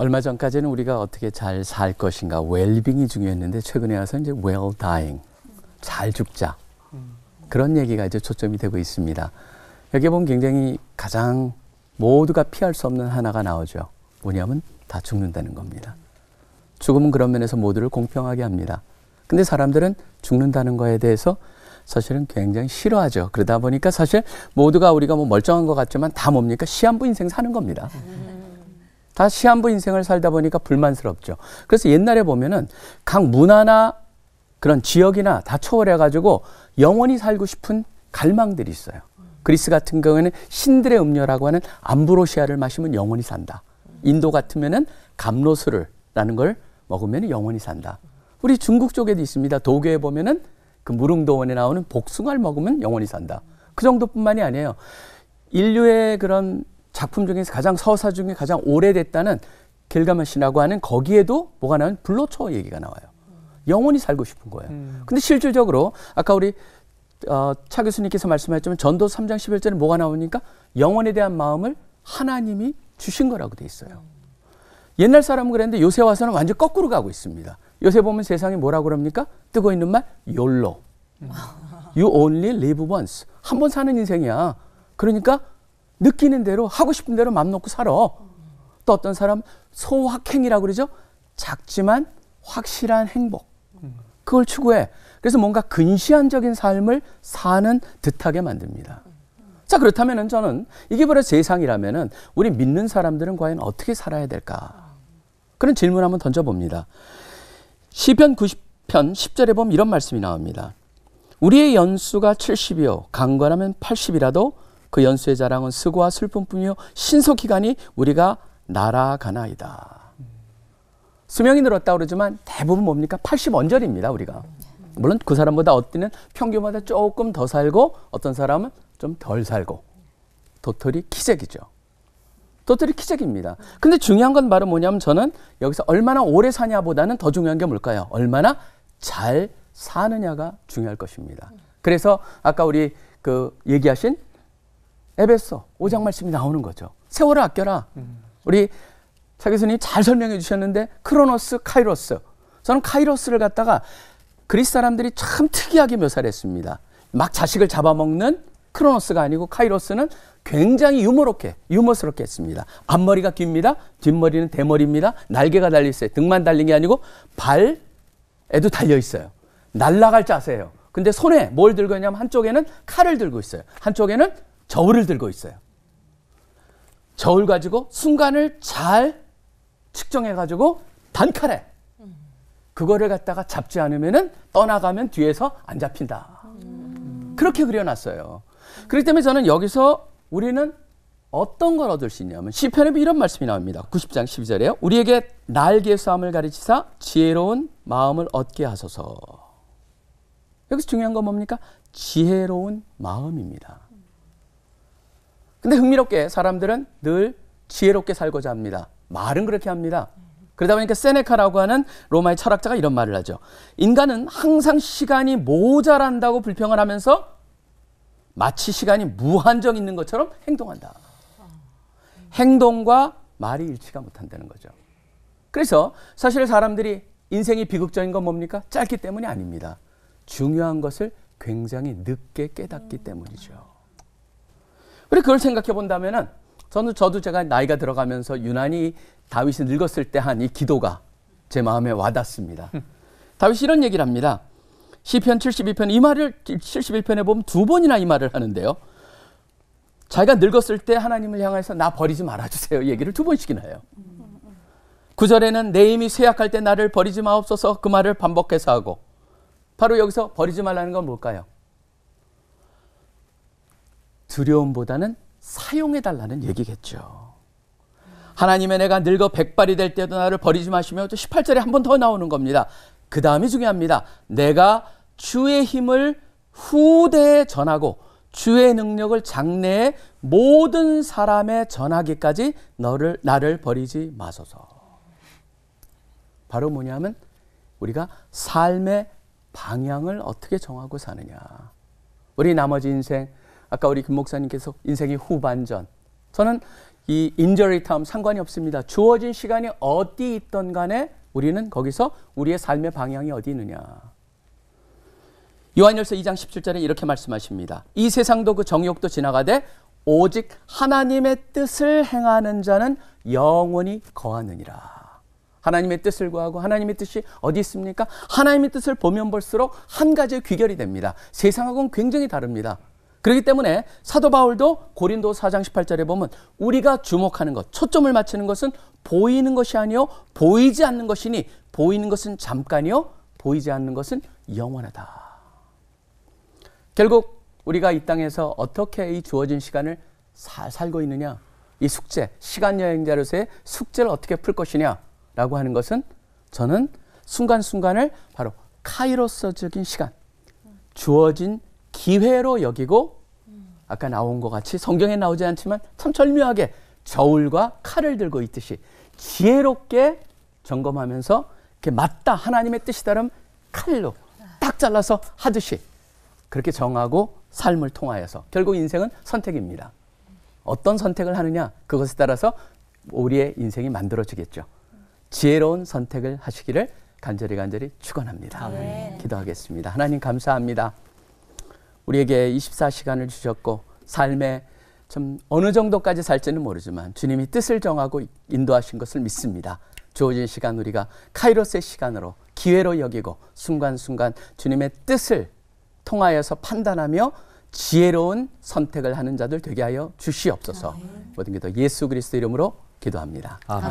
얼마 전까지는 우리가 어떻게 잘 살 것인가, 웰빙이 중요했는데 최근에 와서 이제 well dying, 잘 죽자. 그런 얘기가 이제 초점이 되고 있습니다. 여기에 보면 굉장히 가장 모두가 피할 수 없는 하나가 나오죠. 뭐냐면 다 죽는다는 겁니다. 죽음은 그런 면에서 모두를 공평하게 합니다. 근데 사람들은 죽는다는 거에 대해서 사실은 굉장히 싫어하죠. 그러다 보니까 사실 모두가 우리가 뭐 멀쩡한 것 같지만 다 뭡니까? 시한부 인생 사는 겁니다. 다 시한부 인생을 살다 보니까 불만스럽죠. 그래서 옛날에 보면은 각 문화나 그런 지역이나 다 초월해가지고 영원히 살고 싶은 갈망들이 있어요. 그리스 같은 경우에는 신들의 음료라고 하는 암브로시아를 마시면 영원히 산다. 인도 같으면은 감로수라는 걸 먹으면 영원히 산다. 우리 중국 쪽에도 있습니다. 도교에 보면은 그 무릉도원에 나오는 복숭아를 먹으면 영원히 산다. 그 정도뿐만이 아니에요. 인류의 그런 작품 중에서 가장 서사 중에 가장 오래됐다는 길가메시라고 하는 거기에도 뭐가 나오면 불로초 얘기가 나와요. 영원히 살고 싶은 거예요. 근데 실질적으로 아까 우리 차 교수님께서 말씀하셨지만 전도 3장 11절에 뭐가 나오니까 영원에 대한 마음을 하나님이 주신 거라고 돼 있어요. 옛날 사람은 그랬는데 요새 와서는 완전 거꾸로 가고 있습니다. 요새 보면 세상이 뭐라고 그럽니까? 뜨고 있는 말 YOLO. You only live once. 한 번 사는 인생이야. 그러니까 느끼는 대로 하고 싶은 대로 맘 놓고 살아. 또 어떤 사람 소확행이라고 그러죠. 작지만 확실한 행복. 그걸 추구해. 그래서 뭔가 근시안적인 삶을 사는 듯하게 만듭니다. 자, 그렇다면 저는 이게 바로 세상이라면 우리 믿는 사람들은 과연 어떻게 살아야 될까? 그런 질문 한번 던져봅니다. 시편 90편 10절에 보면 이런 말씀이 나옵니다. 우리의 연수가 70이요 강건하면 80이라도 그 연수의 자랑은 수고와 슬픔뿐이요 신속히 가니 우리가 날아가나이다. 수명이 늘었다고 그러지만 대부분 뭡니까? 80언저리입니다. 우리가. 물론 그 사람보다 어디는 평균보다 조금 더 살고 어떤 사람은 좀 덜 살고 도토리 키재기죠. 도토리 키재기입니다. 근데 중요한 건 바로 뭐냐면 저는 여기서 얼마나 오래 사냐보다는 더 중요한 게 뭘까요? 얼마나 잘 사느냐가 중요할 것입니다. 그래서 아까 우리 그 얘기하신 에베소 5장 말씀이 나오는 거죠. 세월을 아껴라. 우리 차 교수님 잘 설명해 주셨는데 크로노스, 카이로스. 저는 카이로스를 갖다가 그리스 사람들이 참 특이하게 묘사를 했습니다. 막 자식을 잡아먹는 크로노스가 아니고 카이로스는 굉장히 유머스럽게 했습니다. 앞머리가 깁니다. 뒷머리는 대머리입니다. 날개가 달려있어요. 등만 달린 게 아니고 발에도 달려있어요. 날아갈 자세예요. 근데 손에 뭘 들고 있냐면 한쪽에는 칼을 들고 있어요. 한쪽에는 저울을 들고 있어요. 저울 가지고 순간을 잘 측정해가지고 단칼에 그거를 갖다가 잡지 않으면은 떠나가면 뒤에서 안 잡힌다. 그렇게 그려놨어요. 그렇기 때문에 저는 여기서 우리는 어떤 걸 얻을 수 있냐면 시편에 이런 말씀이 나옵니다. 90장 12절에요. 우리에게 날개 싸움을 가르치사 지혜로운 마음을 얻게 하소서. 여기서 중요한 건 뭡니까? 지혜로운 마음입니다. 근데 흥미롭게 사람들은 늘 지혜롭게 살고자 합니다. 말은 그렇게 합니다. 그러다 보니까 세네카라고 하는 로마의 철학자가 이런 말을 하죠. 인간은 항상 시간이 모자란다고 불평을 하면서 마치 시간이 무한정 있는 것처럼 행동한다. 행동과 말이 일치가 못한다는 거죠. 그래서 사실 사람들이 인생이 비극적인 건 뭡니까? 짧기 때문이 아닙니다. 중요한 것을 굉장히 늦게 깨닫기 때문이죠. 우리 그걸 생각해 본다면은 저도 제가 나이가 들어가면서 유난히 다윗이 늙었을 때 한 이 기도가 제 마음에 와닿습니다. 다윗이 이런 얘기를 합니다. 시편 72편 이 말을 71편에 보면 두 번이나 이 말을 하는데요. 자기가 늙었을 때 하나님을 향해서 나 버리지 말아주세요 얘기를 두 번씩이나 해요. 9절에는 내 힘이 쇠약할 때 나를 버리지 마옵소서 그 말을 반복해서 하고 바로 여기서 버리지 말라는 건 뭘까요? 두려움보다는 사용해달라는 얘기겠죠. 하나님의 내가 늙어 백발이 될 때도 나를 버리지 마시며 또 18절에 한 번 더 나오는 겁니다. 그 다음이 중요합니다. 내가 주의 힘을 후대에 전하고 주의 능력을 장래의 모든 사람에 전하기까지 나를 버리지 마소서. 바로 뭐냐면 우리가 삶의 방향을 어떻게 정하고 사느냐. 우리 나머지 인생 아까 우리 김 목사님께서 인생의 후반전. 저는 이 인저리 타임 상관이 없습니다. 주어진 시간이 어디 있던 간에 우리는 거기서 우리의 삶의 방향이 어디 있느냐. 요한일서 2장 17절에 이렇게 말씀하십니다. 이 세상도 그 정욕도 지나가되 오직 하나님의 뜻을 행하는 자는 영원히 거하느니라. 하나님의 뜻을 구하고 하나님의 뜻이 어디 있습니까? 하나님의 뜻을 보면 볼수록 한 가지의 귀결이 됩니다. 세상하고는 굉장히 다릅니다. 그렇기 때문에 사도 바울도 고린도 4장 18절에 보면 우리가 주목하는 것, 초점을 맞추는 것은 보이는 것이 아니요 보이지 않는 것이니 보이는 것은 잠깐이요 보이지 않는 것은 영원하다. 결국 우리가 이 땅에서 어떻게 이 주어진 시간을 살고 있느냐, 이 숙제, 시간 여행자로서의 숙제를 어떻게 풀 것이냐 라고 하는 것은 저는 순간순간을 바로 카이로스적인 시간, 주어진 기회로 여기고 아까 나온 것 같이 성경에 나오지 않지만 참 절묘하게 저울과 칼을 들고 있듯이 지혜롭게 점검하면서 이렇게 맞다, 하나님의 뜻이다라면 칼로 딱 잘라서 하듯이 그렇게 정하고 삶을 통하여서 결국 인생은 선택입니다. 어떤 선택을 하느냐, 그것에 따라서 우리의 인생이 만들어지겠죠. 지혜로운 선택을 하시기를 간절히 축원합니다. 기도하겠습니다. 하나님 감사합니다. 우리에게 24시간을 주셨고 삶에 좀 어느 정도까지 살지는 모르지만 주님이 뜻을 정하고 인도하신 것을 믿습니다. 주어진 시간 우리가 카이로스의 시간으로 기회로 여기고 순간순간 주님의 뜻을 통하여서 판단하며 지혜로운 선택을 하는 자들 되게 하여 주시옵소서. 모든 게 다 예수 그리스도 이름으로 기도합니다. 아멘.